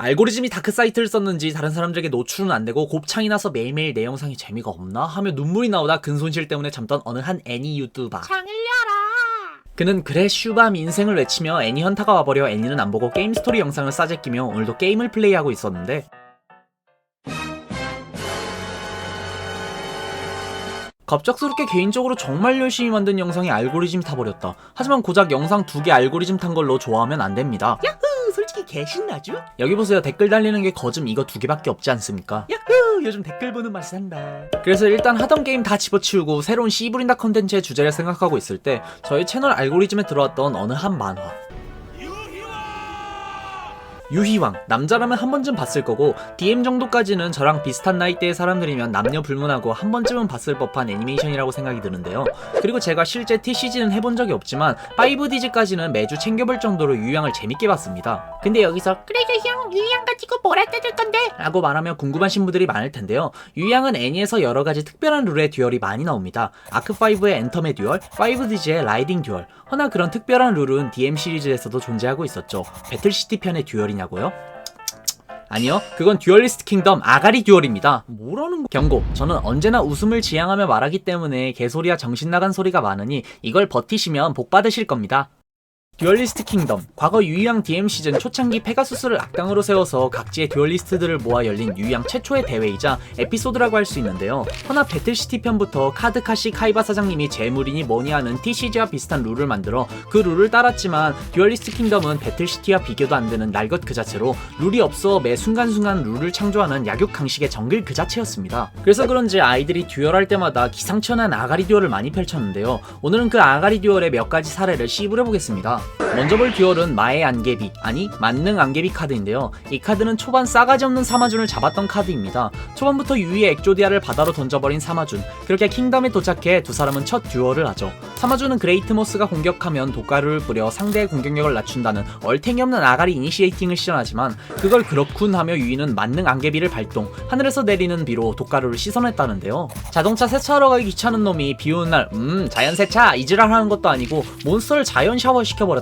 알고리즘이 다크 사이트를 썼는지 다른 사람들에게 노출은 안 되고 곱창이 나서 매일매일 내 영상이 재미가 없나 하며 눈물이 나오다 근손실 때문에 잠든 어느 한 애니 유튜버. 창을 열어. 그는 그래 슈밤 인생을 외치며 애니 현타가 와버려 애니는 안 보고 게임 스토리 영상을 싸제끼며 오늘도 게임을 플레이하고 있었는데 갑작스럽게 개인적으로 정말 열심히 만든 영상이 알고리즘 타버렸다. 하지만 고작 영상 2개 알고리즘 탄 걸로 좋아하면 안 됩니다. 야후, 솔직히 개신나죠? 여기 보세요. 댓글 달리는 게 거즘 이거 2개밖에 없지 않습니까? 야후, 요즘 댓글 보는 맛이 난다. 그래서 일단 하던 게임 다 집어치우고 새로운 씨부린다 컨텐츠의 주제를 생각하고 있을 때 저희 채널 알고리즘에 들어왔던 어느 한 만화 유희왕, 남자라면 한 번쯤 봤을 거고 DM 정도까지는 저랑 비슷한 나이대의 사람들이면 남녀 불문하고 한 번쯤은 봤을 법한 애니메이션이라고 생각이 드는데요. 그리고 제가 실제 TCG는 해본 적이 없지만 5DG까지는 매주 챙겨볼 정도로 유희왕을 재밌게 봤습니다. 근데 여기서 그래서 형 유희양 가지고 뭘 따줄 건데? 라고 말하면 궁금하신 분들이 많을 텐데요. 유희왕은 애니에서 여러가지 특별한 룰의 듀얼이 많이 나옵니다. 아크5의 엔텀의 듀얼, 5DG의 라이딩 듀얼. 허나 그런 특별한 룰은 DM 시리즈에서도 존재하고 있었죠. 배틀시티 편의 듀얼이냐고요? 아니요, 그건 듀얼리스트 킹덤 아가리 듀얼입니다. 뭐라는 거? 경고, 저는 언제나 웃음을 지향하며 말하기 때문에 개소리와 정신나간 소리가 많으니 이걸 버티시면 복 받으실 겁니다. 듀얼리스트 킹덤, 과거 유희왕 DM 시즌 초창기 페가수스를 악당으로 세워서 각지의 듀얼리스트들을 모아 열린 유희왕 최초의 대회이자 에피소드라고 할 수 있는데요. 허나 배틀시티 편부터 카드카시 카이바 사장님이 재물이니 뭐니 하는 TCG와 비슷한 룰을 만들어 그 룰을 따랐지만 듀얼리스트 킹덤은 배틀시티와 비교도 안 되는 날 것 그 자체로 룰이 없어 매 순간순간 룰을 창조하는 약육강식의 정글 그 자체였습니다. 그래서 그런지 아이들이 듀얼할 때마다 기상천외한 아가리 듀얼을 많이 펼쳤는데요. 오늘은 그 아가리 듀얼의 몇 가지 사례를 씹으려보겠습니다. 먼저 볼 듀얼은 마의 안개비, 아니 만능 안개비 카드인데요. 이 카드는 초반 싸가지 없는 사마준을 잡았던 카드입니다. 초반부터 유희의 엑조디아를 바다로 던져버린 사마준, 그렇게 킹덤에 도착해 두 사람은 첫 듀얼을 하죠. 사마준은 그레이트모스가 공격하면 독가루를 뿌려 상대의 공격력을 낮춘다는 얼탱이 없는 아가리 이니시에이팅을 실현하지만 그걸 그렇군 하며 유희는 만능 안개비를 발동, 하늘에서 내리는 비로 독가루를 씻어냈다는데요. 자동차 세차하러 가기 귀찮은 놈이 비 오는 날 자연 세차 이지랄 하는 것도 아니고 몬스터를 자연 샤워 시켜버렸답니다.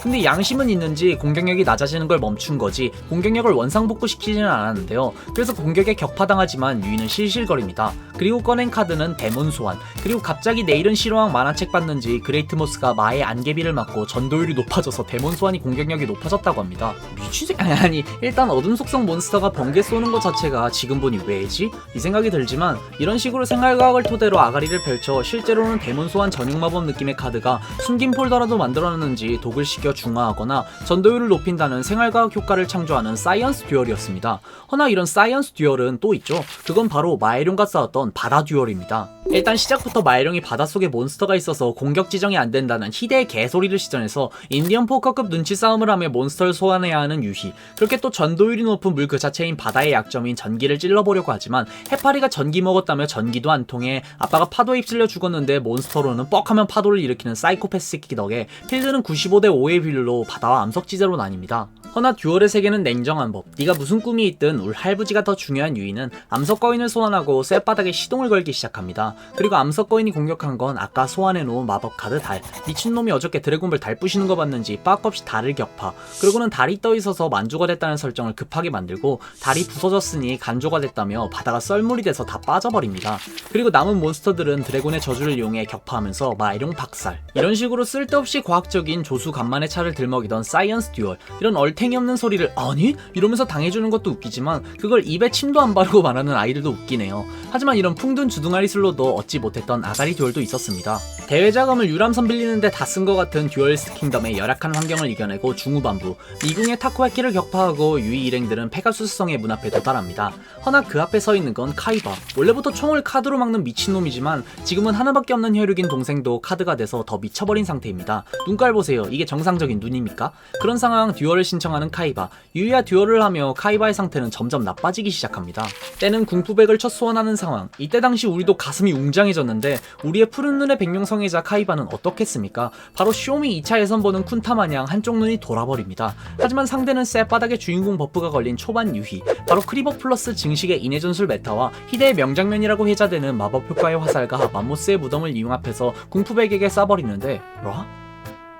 근데 양심은 있는지 공격력이 낮아지는 걸 멈춘 거지 공격력을 원상복구시키지는 않았는데요. 그래서 공격에 격파당하지만 유희는 실실거립니다. 그리고 꺼낸 카드는 데몬 소환, 그리고 갑자기 내일은 실화왕 만화책 봤는지 그레이트모스가 마의 안개비를 맞고 전도율이 높아져서 데몬 소환이 공격력이 높아졌다고 합니다. 미친 새끼 아니 일단 어둠 속성 몬스터가 번개 쏘는 것 자체가 지금 보니 왜지? 이 생각이 들지만 이런 식으로 생활과학을 토대로 아가리를 펼쳐 실제로는 데몬 소환 전용 마법 느낌의 카드가 숨긴 폴더라도 만들어놨는지 독을 시켜 중화하거나 전도율을 높인다는 생활과학 효과를 창조하는 사이언스 듀얼이었습니다. 허나 이런 사이언스 듀얼은 또 있죠. 그건 바로 마에룡과 싸웠던 바다 듀얼입니다. 일단 시작부터 마에룡이 바닷속에 몬스터가 있어서 공격 지정이 안 된다는 희대의 개소리를 시전해서 인디언 포커급 눈치 싸움을 하며 몬스터를 소환해야 하는 유희, 그렇게 또 전도율이 높은 물 그 자체인 바다의 약점인 전기를 찔러보려고 하지만 해파리가 전기 먹었다며 전기도 안 통해 아빠가 파도에 휩쓸려 죽었는데 몬스터로는 뻑하면 파도를 일으키는 사이코패스 새끼 덕에 필드는 95대 5의 비율로 바다와 암석지대로 나뉩니다. 허나 듀얼의 세계는 냉정한 법. 네가 무슨 꿈이 있든 울 할부지가 더 중요한 유희는 암석 거인을 소환하고 쇳바닥에 시동을 걸기 시작합니다. 그리고 암석 거인이 공격한 건 아까 소환해놓은 마법 카드 달. 미친놈이 어저께 드래곤볼 달 부시는 거 봤는지 빠껍이 달을 격파. 그리고는 달이 떠있어서 만조가 됐다는 설정을 급하게 만들고 달이 부서졌으니 간조가 됐다며 바다가 썰물이 돼서 다 빠져버립니다. 그리고 남은 몬스터들은 드래곤의 저주를 이용해 격파하면서 마에룡 박살. 이런 식으로 쓸데없이 과학적인 조수 간만의 차를 들먹이던 사이언스 듀얼. 이런 얼탱이 없는 소리를 아니? 이러면서 당해주는 것도 웃기지만 그걸 입에 침도 안 바르고 말하는 아이들도 웃기네요. 하지만 이런 풍든 주둥아리 슬로도 얻지 못했던 아가리 듀얼도 있었습니다. 대회 자금을 유람선 빌리는데 다 쓴 것 같은 듀얼리스트 킹덤의 열악한 환경을 이겨내고 중후반부 미궁의 타코야키를 격파하고 유희 일행들은 페가수스성의 문 앞에 도달합니다. 허나 그 앞에 서 있는 건 카이바. 원래부터 총을 카드로 막는 미친놈이지만 지금은 하나밖에 없는 혈육인 동생도 카드가 돼서 더 미쳐버린 상태입니다. 눈깔 보세요. 이게 정상적인 눈입니까? 그런 상황 듀얼을 신청하는 카이바. 유희와 듀얼을 하며 카이바의 상태는 점점 나빠지기 시작합니다. 때는 궁푸백을 첫 소환하는 상황. 이때 당시 우리도 가슴이 웅장해졌는데 우리의 푸른 눈의 백룡성애자 카이바는 어떻겠습니까? 바로 쇼미 2차 예선 보는 쿤타 마냥 한쪽 눈이 돌아버립니다. 하지만 상대는 쇳바닥에 주인공 버프가 걸린 초반 유희, 바로 크리버 플러스 증식의 인해 전술 메타와 희대의 명장면이라고 회자되는 마법 효과의 화살과 맘모스의 무덤을 이용합해서 궁푸백에게 쏴버리는데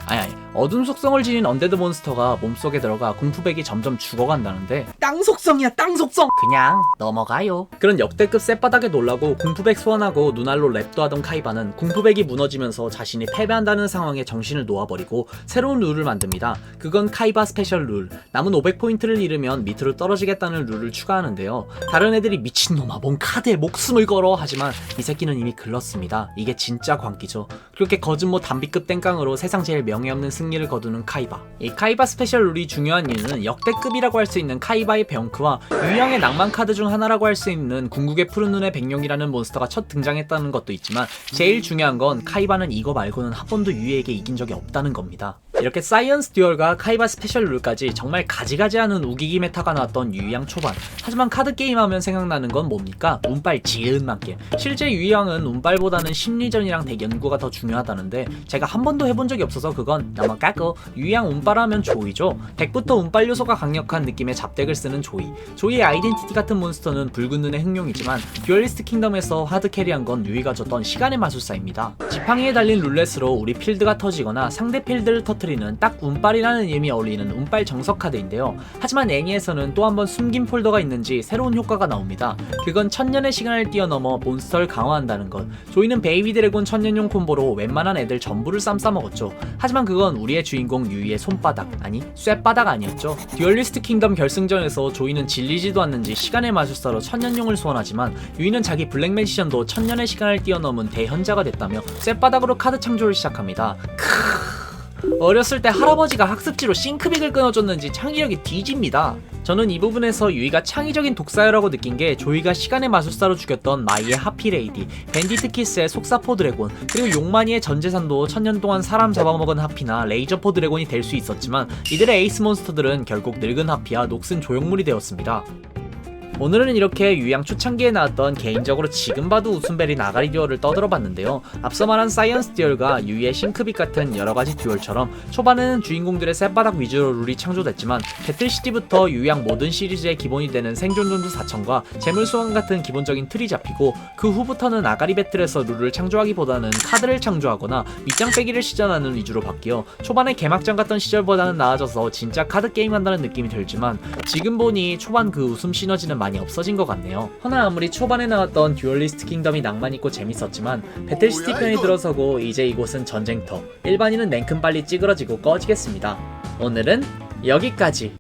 아니 어둠 속성을 지닌 언데드 몬스터가 몸속에 들어가 공푸백이 점점 죽어간다는데 땅 속성이야, 땅 속성. 그냥 넘어가요. 그런 역대급 쌔바닥에 놀라고 공푸백 소환하고 눈알로 랩도 하던 카이바는 공푸백이 무너지면서 자신이 패배한다는 상황에 정신을 놓아버리고 새로운 룰을 만듭니다. 그건 카이바 스페셜 룰. 남은 500포인트를 잃으면 밑으로 떨어지겠다는 룰을 추가하는데요. 다른 애들이 미친놈아 뭔 카드에 목숨을 걸어 하지만 이 새끼는 이미 글렀습니다. 이게 진짜 광기죠. 그렇게 거짓모 단비급 땡깡으로 세상 제일 명예 없는 승리를 거두는 카이바. 이 카이바 스페셜 룰이 중요한 이유는 역대급이라고 할 수 있는 카이바의 병크와 유형의 낭만 카드 중 하나라고 할 수 있는 궁극의 푸른 눈의 백룡이라는 몬스터가 첫 등장했다는 것도 있지만 제일 중요한 건 카이바는 이거 말고는 한 번도 유이에게 이긴 적이 없다는 겁니다. 이렇게 사이언스 듀얼과 카이바 스페셜 룰까지 정말 가지가지하는 우기기 메타가 나왔던 유이양 초반. 하지만 카드 게임 하면 생각나는 건 뭡니까? 운빨 지은만 게임. 실제 유이양은 운빨보다는 심리전이랑 덱 연구가 더 중요하다는데 제가 한 번도 해본 적이 없어서 그건 넘어가고, 유이양 운빨하면 조이죠. 덱부터 운빨 요소가 강력한 느낌의 잡덱을 쓰는 조이. 조이의 아이덴티티 같은 몬스터는 붉은 눈의 흥룡이지만 듀얼리스트 킹덤에서 하드 캐리한 건 유이가 줬던 시간의 마술사입니다. 지팡이에 달린 룰렛으로 우리 필드가 터지거나 상대 필드를 터트리는 딱 운빨이라는 이름이 어울리는 운빨 정석 카드인데요. 하지만 애니에서는 또 한 번 숨긴 폴더가 있는지 새로운 효과가 나옵니다. 그건 천년의 시간을 뛰어넘어 몬스터를 강화한다는 것. 조이는 베이비 드래곤 천년용 콤보로 웬만한 애들 전부를 쌈싸먹었죠. 하지만 그건 우리의 주인공 유이의 손바닥, 아니 쇳바닥 아니었죠. 듀얼리스트 킹덤 결승전에서 조이는 질리지도 않는지 시간의 마술사로 천년용을 소환하지만 유이는 자기 블랙 매지션도 천년의 시간을 뛰어넘은 대현자가 됐다며 쇳바닥으로 카드 창조를 시작합니다. 어렸을 때 할아버지가 학습지로 싱크빅을 끊어줬는지 창의력이 뒤집니다. 저는 이 부분에서 유이가 창의적인 독사여라고 느낀 게 조이가 시간의 마술사로 죽였던 마이의 하피레이디, 밴디트 키스의 속사포 드래곤, 그리고 용마니의 전재산도 천년 동안 사람 잡아먹은 하피나 레이저포 드래곤이 될 수 있었지만 이들의 에이스 몬스터들은 결국 늙은 하피와 녹슨 조형물이 되었습니다. 오늘은 이렇게 유양 초창기에 나왔던 개인적으로 지금 봐도 웃음벨이 나가리 듀얼을 떠들어봤는데요. 앞서 말한 사이언스 듀얼과 유이의 싱크빅 같은 여러가지 듀얼처럼 초반에는 주인공들의 쇳바닥 위주로 룰이 창조됐지만 배틀시티부터 유양 모든 시리즈의 기본이 되는 생존전투 4천과 재물소환 같은 기본적인 틀이 잡히고 그 후부터는 아가리 배틀에서 룰을 창조하기보다는 카드를 창조하거나 밑장 빼기를 시전하는 위주로 바뀌어 초반에 개막전 같던 시절보다는 나아져서 진짜 카드 게임 한다는 느낌이 들지만 지금 보니 초반 그 웃음 시너지는 많이 없어진 것 같네요. 허나 아무리 초반에 나왔던 듀얼리스트 킹덤이 낭만있고 재밌었지만 배틀시티 편이 들어서고 이제 이곳은 전쟁터, 일반인은 냉큼 빨리 찌그러지고 꺼지겠습니다. 오늘은 여기까지.